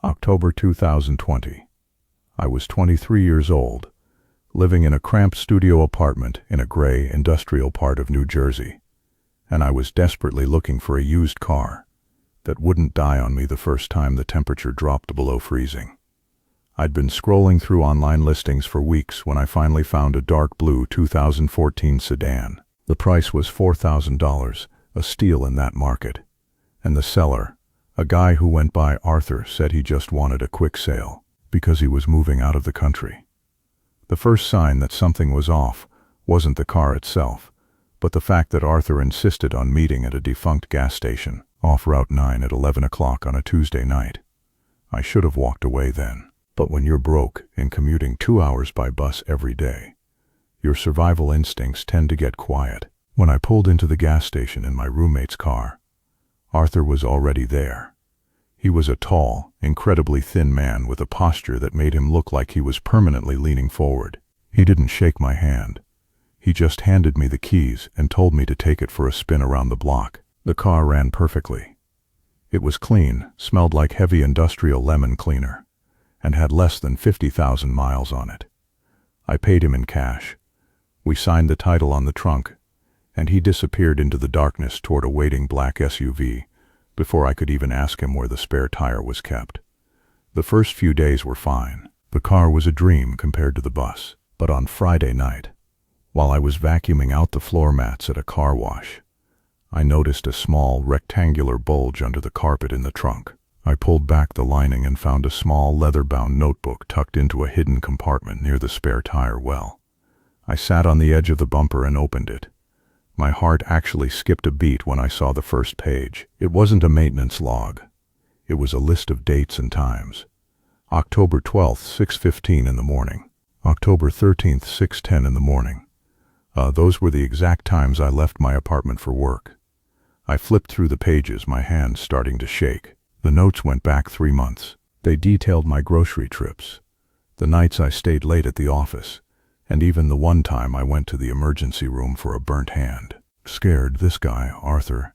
October 2020. I was 23 years old, living in a cramped studio apartment in a gray industrial part of New Jersey, and I was desperately looking for a used car that wouldn't die on me the first time the temperature dropped below freezing. I'd been scrolling through online listings for weeks when I finally found a dark blue 2014 sedan. The price was $4,000, a steal in that market, and the seller, a guy who went by Arthur, said he just wanted a quick sale because he was moving out of the country. The first sign that something was off wasn't the car itself, but the fact that Arthur insisted on meeting at a defunct gas station off Route 9 at 11 o'clock on a Tuesday night. I should have walked away then, but when you're broke and commuting 2 hours by bus every day, your survival instincts tend to get quiet. When I pulled into the gas station in my roommate's car, Arthur was already there. He was a tall, incredibly thin man with a posture that made him look like he was permanently leaning forward. He didn't shake my hand. He just handed me the keys and told me to take it for a spin around the block. The car ran perfectly. It was clean, smelled like heavy industrial lemon cleaner, and had less than 50,000 miles on it. I paid him in cash. We signed the title on the trunk, and he disappeared into the darkness toward a waiting black SUV before I could even ask him where the spare tire was kept. The first few days were fine. The car was a dream compared to the bus. But on Friday night, while I was vacuuming out the floor mats at a car wash, I noticed a small rectangular bulge under the carpet in the trunk. I pulled back the lining and found a small leather-bound notebook tucked into a hidden compartment near the spare tire well. I sat on the edge of the bumper and opened it. My heart actually skipped a beat when I saw the first page. It wasn't a maintenance log. It was a list of dates and times. October 12th, 6:15 in the morning. October 13th, 6:10 in the morning. Those were the exact times I left my apartment for work. I flipped through the pages, my hands starting to shake. The notes went back 3 months. They detailed my grocery trips, the nights I stayed late at the office, and even the one time I went to the emergency room for a burnt hand. Scared, this guy, Arthur,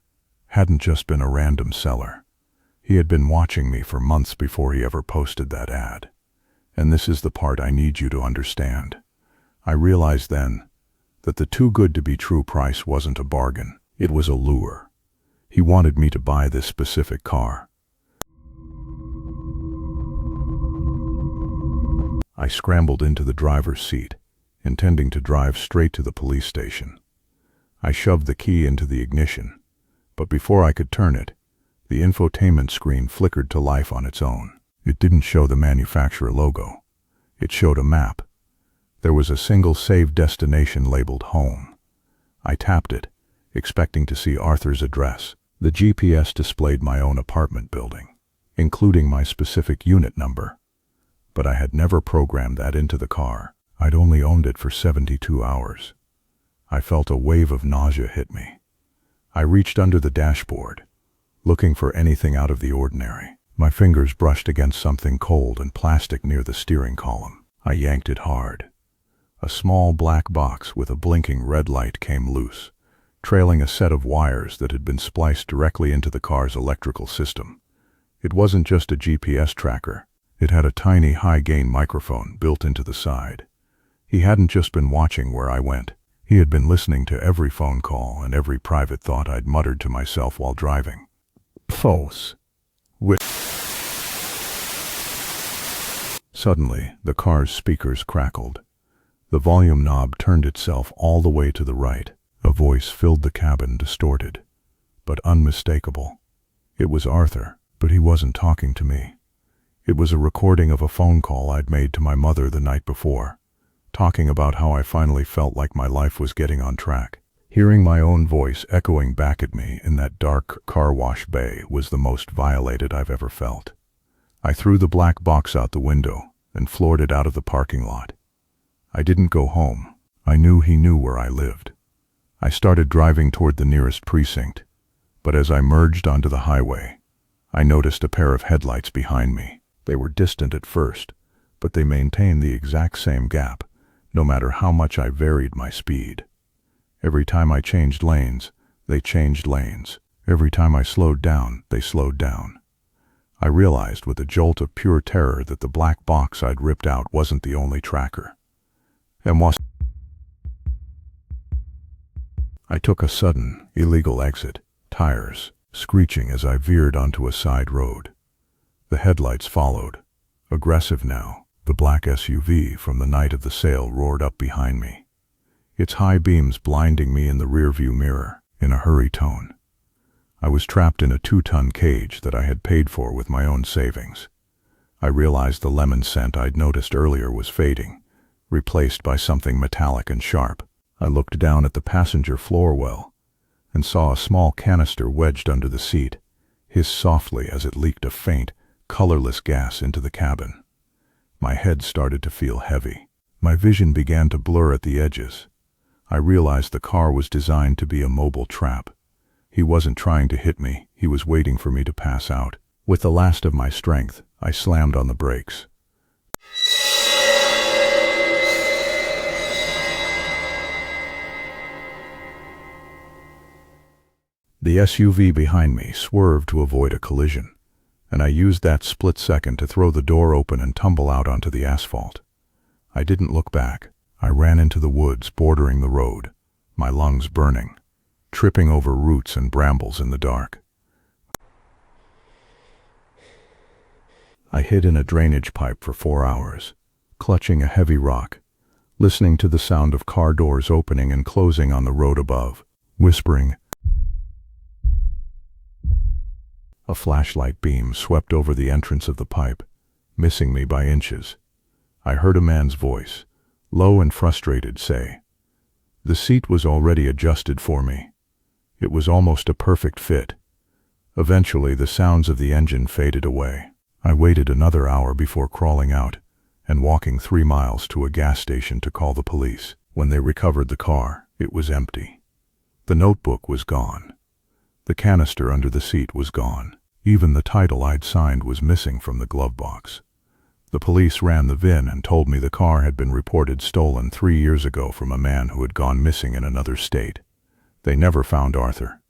hadn't just been a random seller. He had been watching me for months before he ever posted that ad. And this is the part I need you to understand. I realized then that the too good to be true price wasn't a bargain. It was a lure. He wanted me to buy this specific car. I scrambled into the driver's seat, intending to drive straight to the police station. I shoved the key into the ignition, but before I could turn it, the infotainment screen flickered to life on its own. It didn't show the manufacturer logo. It showed a map. There was a single saved destination labeled home. I tapped it, expecting to see Arthur's address. The GPS displayed my own apartment building, including my specific unit number. But I had never programmed that into the car. I'd only owned it for 72 hours. I felt a wave of nausea hit me. I reached under the dashboard, looking for anything out of the ordinary. My fingers brushed against something cold and plastic near the steering column. I yanked it hard. A small black box with a blinking red light came loose, trailing a set of wires that had been spliced directly into the car's electrical system. It wasn't just a GPS tracker. It had a tiny high-gain microphone built into the side. He hadn't just been watching where I went. He had been listening to every phone call and every private thought I'd muttered to myself while driving. False. Suddenly, the car's speakers crackled. The volume knob turned itself all the way to the right. A voice filled the cabin, distorted, but unmistakable. It was Arthur, but he wasn't talking to me. It was a recording of a phone call I'd made to my mother the night before, talking about how I finally felt like my life was getting on track. Hearing my own voice echoing back at me in that dark car wash bay was the most violated I've ever felt. I threw the black box out the window and floored it out of the parking lot. I didn't go home. I knew he knew where I lived. I started driving toward the nearest precinct, but as I merged onto the highway, I noticed a pair of headlights behind me. They were distant at first, but they maintained the exact same gap, no matter how much I varied my speed. Every time I changed lanes, they changed lanes. Every time I slowed down, they slowed down. I realized with a jolt of pure terror that the black box I'd ripped out wasn't the only tracker. And I took a sudden, illegal exit, tires screeching as I veered onto a side road. The headlights followed. Aggressive now, the black SUV from the night of the sale roared up behind me, its high beams blinding me in the rearview mirror, in a hurry tone. I was trapped in a 2-ton cage that I had paid for with my own savings. I realized the lemon scent I'd noticed earlier was fading, replaced by something metallic and sharp. I looked down at the passenger floor well and saw a small canister wedged under the seat, hissed softly as it leaked a faint, colorless gas into the cabin. My head started to feel heavy. My vision began to blur at the edges. I realized the car was designed to be a mobile trap. He wasn't trying to hit me, he was waiting for me to pass out. With the last of my strength, I slammed on the brakes. The SUV behind me swerved to avoid a collision, and I used that split second to throw the door open and tumble out onto the asphalt. I didn't look back. I ran into the woods bordering the road, my lungs burning, tripping over roots and brambles in the dark. I hid in a drainage pipe for 4 hours, clutching a heavy rock, listening to the sound of car doors opening and closing on the road above, whispering. A flashlight beam swept over the entrance of the pipe, missing me by inches. I heard a man's voice, low and frustrated, say, "The seat was already adjusted for me. It was almost a perfect fit." Eventually, the sounds of the engine faded away. I waited another hour before crawling out and walking 3 miles to a gas station to call the police. When they recovered the car, it was empty. The notebook was gone. The canister under the seat was gone. Even the title I'd signed was missing from the glove box. The police ran the VIN and told me the car had been reported stolen 3 years ago from a man who had gone missing in another state. They never found Arthur.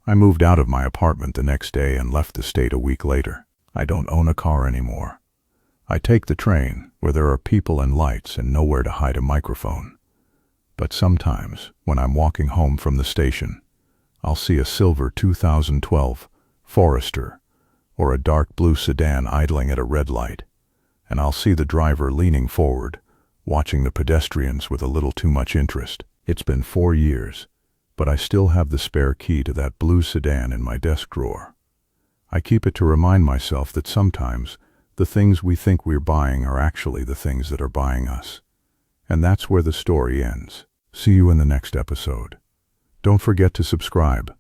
I moved out of my apartment the next day and left the state a week later. I don't own a car anymore. I take the train, where there are people and lights and nowhere to hide a microphone. But sometimes, when I'm walking home from the station, I'll see a silver 2012 Forester or a dark blue sedan idling at a red light, and I'll see the driver leaning forward, watching the pedestrians with a little too much interest. It's been 4 years, but I still have the spare key to that blue sedan in my desk drawer. I keep it to remind myself that sometimes the things we think we're buying are actually the things that are buying us. And that's where the story ends. See you in the next episode. Don't forget to subscribe.